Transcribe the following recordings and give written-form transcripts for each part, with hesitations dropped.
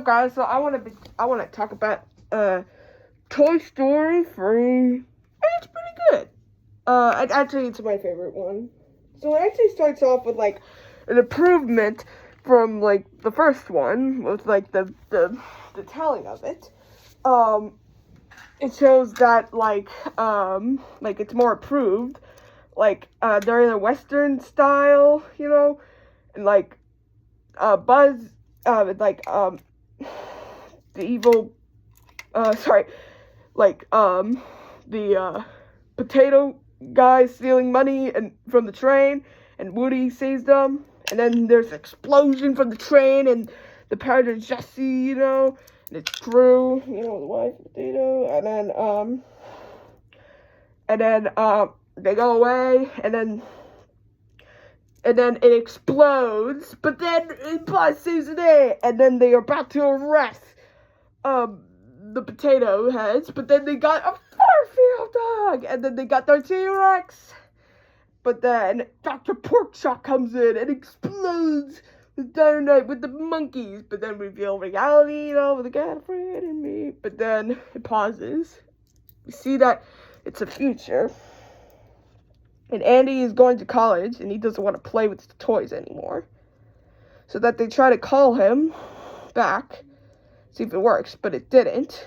Guys, so I want to talk about Toy Story 3. And it's pretty good. Actually, it's my favorite one. So it actually starts off with like an improvement from like the first one with like the telling of it. Um, it shows that like it's more approved. Like they're in a Western style, and like Buzz, like the evil, sorry, like the potato guy stealing money and from the train, and Woody sees them, and then there's an explosion from the train, and the parrot is Jesse, and it's Drew, the wife potato, and then they go away, and then it explodes, but then Buzz sees it there, and then they are about to arrest the potato heads, but then they got a Fairfield dog, and then they got their T-Rex, but then Dr. Porkchop comes in and explodes the dynamite with the monkeys, but then reveal reality, with the cat friend and me, but then it pauses. We see that it's a future. And Andy is going to college, and he doesn't want to play with the toys anymore. So that they try to call him back, see if it works, but it didn't.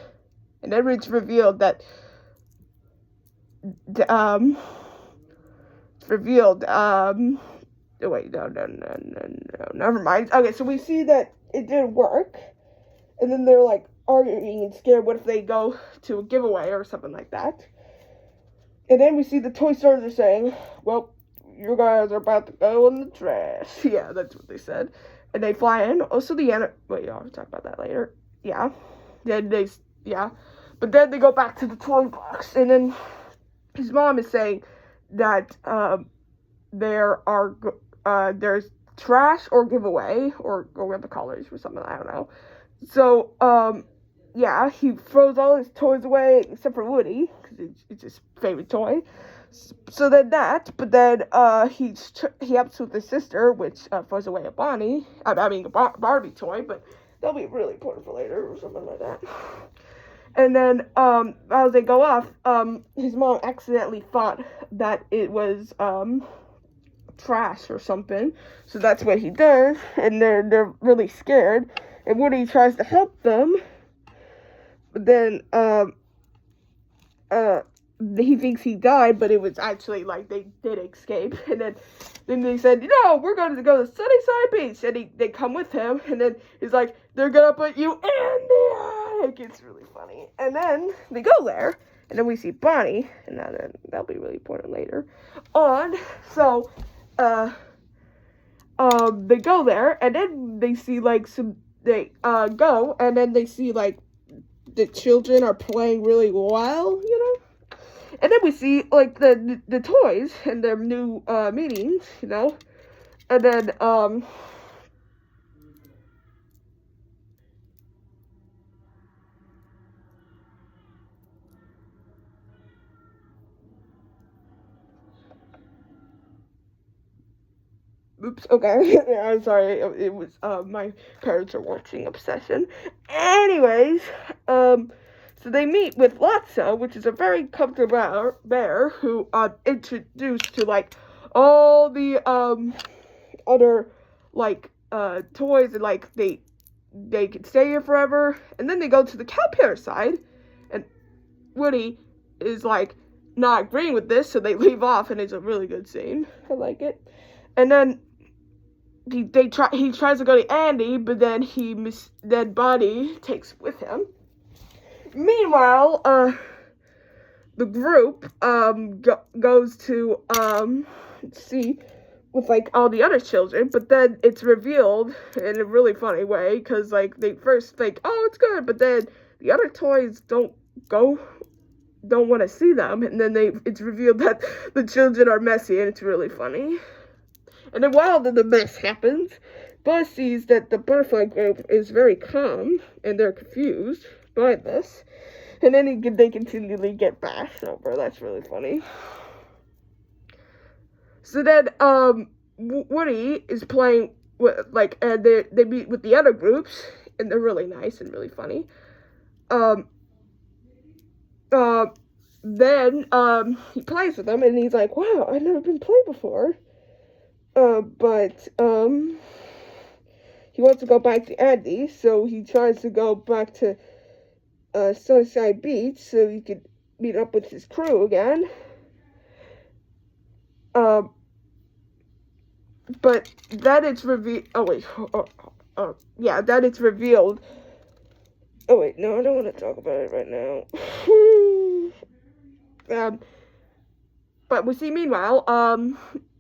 And then it's revealed that, oh wait, no, never mind. Okay, so we see that it didn't work, and then they're like arguing and scared. What if they go to a giveaway or something like that? And then we see the toy stores are saying, well, you guys are about to go in the trash. Yeah, that's what they said. And they fly in. Also, wait, I'll talk about that later. Yeah. But then they go back to the toy box. And then his mom is saying that there's trash or giveaway, or go with the colors or something, I don't know. So, yeah, he throws all his toys away except for Woody, because it's his favorite toy. So then but then he helps with his sister, which throws away a Bonnie. a Barbie toy, but that'll be really important for later or something like that. And then as they go off, his mom accidentally thought that it was trash or something. So that's what he does, and they're really scared. And Woody tries to help them. But then, he thinks he died, but it was actually, like, they did escape, and then they said, no, we're going to go to Sunnyside Beach, and they come with him, and then he's like, they're gonna put you in the attic. It's really funny. And then they go there, and then we see Bonnie, and that'll be really important later on. So, they go there, and then they see, like, go, and then they see, like, the children are playing really well, And then we see, like, the toys and their new, meetings, And then, oops, okay, I'm sorry, it was, my parents are watching Obsession. Anyways, so they meet with Lotso, which is a very comfortable bear who, introduced to, like, all the, other, like, toys, and, like, they can stay here forever, and then they go to the cow pair side, and Woody is, like, not agreeing with this, so they leave off, and it's a really good scene. I like it. And then he tries to go to Andy, but then Bonnie takes with him. Meanwhile, the group goes to see with like all the other children, but then it's revealed in a really funny way, because like they first think, oh, it's good, but then the other toys don't want to see them, and then it's revealed that the children are messy, and it's really funny. And then while the mess happens, Buzz sees that the butterfly group is very calm, and they're confused by this. And then they continually get bashed over. That's really funny. So then, Woody is playing with, like, and they meet with the other groups, and they're really nice and really funny. Then he plays with them, and he's like, wow, I've never been played before. But he wants to go back to Andy, so he tries to go back to Sunnyside Beach so he could meet up with his crew again. But then it's revealed. Oh wait. Yeah. Then it's revealed. Oh wait. No, I don't want to talk about it right now. But we see. Meanwhile,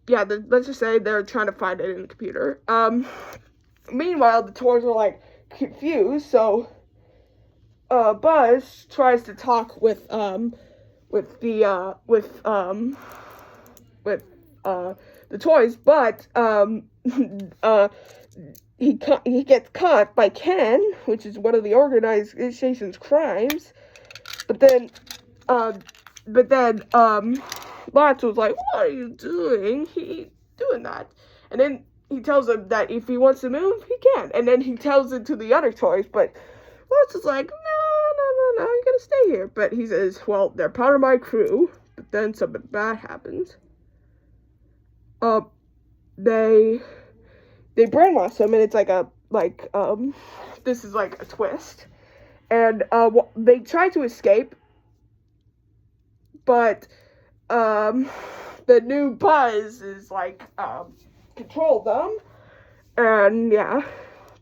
yeah. Let's just say they're trying to find it in the computer. Meanwhile, the toys are like confused. So, Buzz tries to talk with the toys, but he gets caught by Ken, which is one of the organization's crimes. But then Lots was like, "What are you doing? He doing that?" And then he tells him that if he wants to move, he can. And then he tells it to the other toys, but Lots is like, no, you gotta stay here. But he says, well, they're part of my crew. But then something bad happens. They brainwash him, and it's this is like a twist. And they try to escape, but the new Buzz is like control them, and yeah,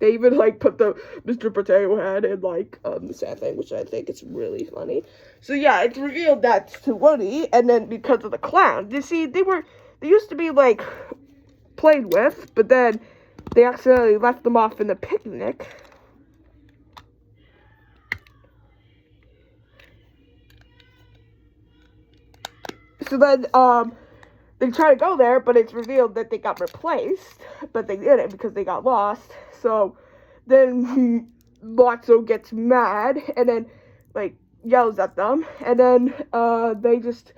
they even like put the Mr. Potato Head in like the sad thing, which I think is really funny. So yeah, it's revealed that's to Woody, and then because of the clown, you see, they used to be like played with, but then they accidentally left them off in the picnic. So then, they try to go there, but it's revealed that they got replaced, but they didn't because they got lost. So then Lotso gets mad and then, like, yells at them, and then, they just,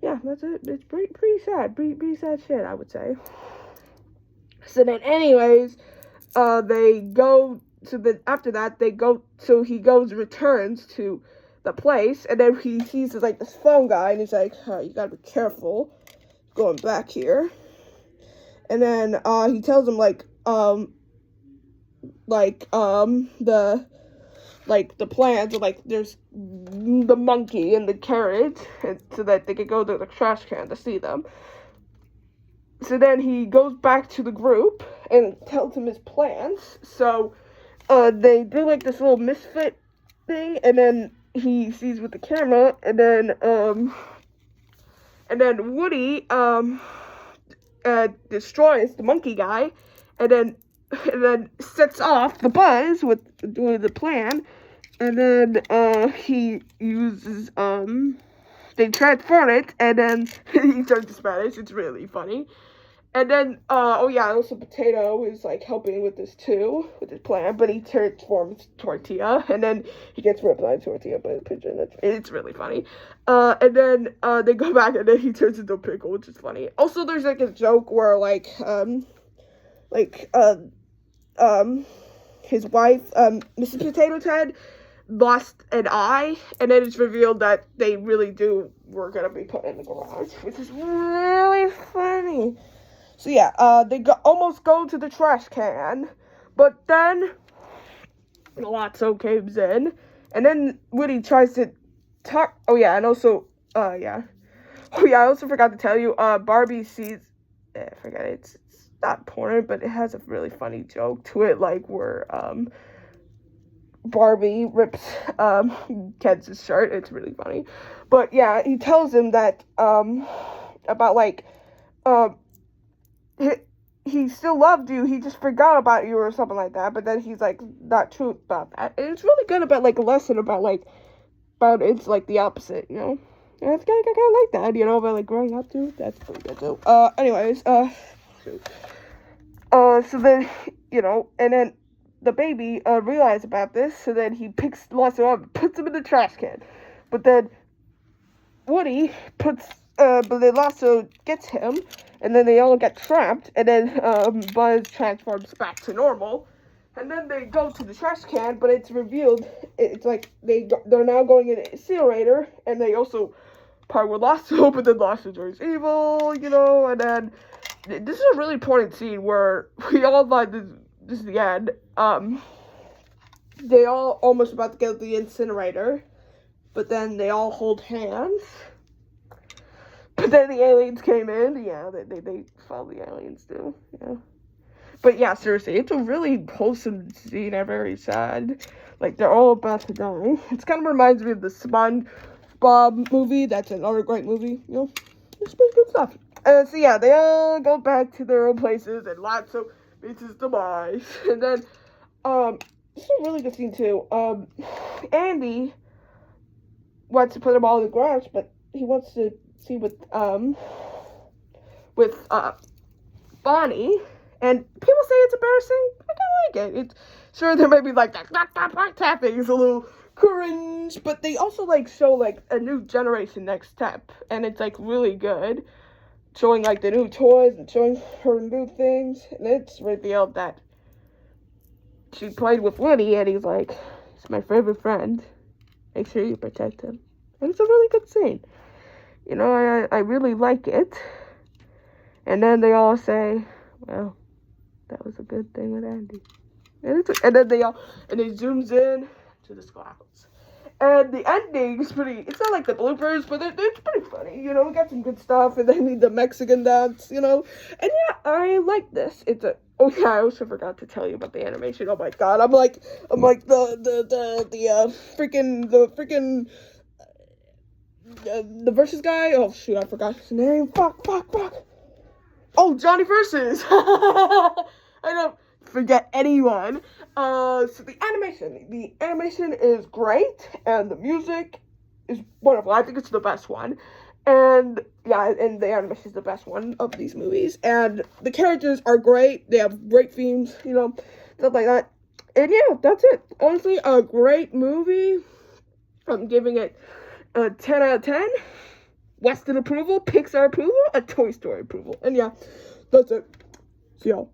yeah, that's it. It's pretty sad. Pretty sad shit, I would say. So then, anyways, they go, after that, returns to the place, and then he sees like this phone guy, and he's like, oh, you gotta be careful going back here. And then he tells him the plans are like there's the monkey and the carrot, and so that they could go to the trash can to see them. So then he goes back to the group and tells him his plans. So they do like this little misfit thing, and then he sees with the camera, and then Woody destroys the monkey guy, and then sets off the Buzz with doing the plan, and then he uses they transform it, and then he turns to Spanish. It's really funny. And then, also Potato is, like, helping with this, too, with his plan, but he transforms Tortilla, and then he gets ripped by Tortilla by a pigeon. It's really funny. And then, they go back, and then he turns into a pickle, which is funny. Also, there's, like, a joke where, his wife, Mrs. Potato Head, lost an eye, and then it's revealed that they really were gonna be put in the garage, which is really funny. So yeah, they almost go to the trash can, but then Lotso comes in, and then Woody tries to talk. Oh yeah, and also, I also forgot to tell you, Barbie sees, I forget, it's not important, but it has a really funny joke to it, like where, Barbie rips, Ken's shirt. It's really funny. But yeah, he tells him that, about like, he still loved you, he just forgot about you or something like that, but then he's like, not true about that. And it's really good about like a lesson about it's like the opposite, you know? And I kind of like that, you know, about like growing up too. That's pretty good too. So then, you know, and then the baby realized about this, so then he picks Lotso up and puts him in the trash can. But then Woody but then Lotso gets him, and then they all get trapped, and then Buzz transforms back to normal. And then they go to the trash can, but it's revealed it's like they're now going in an incinerator, and they also part with Lotso, but then Lotso turns evil, you know. And then this is a really important scene where we all thought this is the end. They all almost about to get to the incinerator, but then they all hold hands. But then the aliens came in. Yeah, they follow the aliens too. Yeah. But yeah, seriously, it's a really wholesome scene and very sad. Like, they're all about to die. It kind of reminds me of the SpongeBob movie. That's another great movie, you know. It's pretty good stuff. So yeah, they all go back to their own places, and Lotso meets his demise. And then, this is a really good scene too. Andy wants to put them all in the garage, but he wants to see with Bonnie. And people say it's embarrassing. I kind of like it. It's sure there may be like that tapping is a little cringe, but they also like show like a new generation next step, and it's like really good, showing like the new toys and showing her new things. And it's revealed that she played with Woody, and he's like, he's my favorite friend. Make sure you protect him. And it's a really good scene. You know, I really like it. And then they all say, well, that was a good thing with Andy. And then they zooms in to the clouds. And the ending is pretty, it's not like the bloopers, but it's pretty funny, you know. We got some good stuff, and then the Mexican dance, you know. And yeah, I like this. Oh yeah, I also forgot to tell you about the animation. Oh my god, I'm like the Versus guy. Oh shoot, I forgot his name. Fuck. Oh, Johnny Versus. I don't forget anyone. So the animation is great, and the music is wonderful. I think it's the best one. And yeah, and the animation is the best one of these movies. And the characters are great. They have great themes, you know, stuff like that. And yeah, that's it. Honestly, a great movie. I'm giving it a 10 out of 10. Western approval, Pixar approval, a Toy Story approval. And yeah, that's it. See y'all.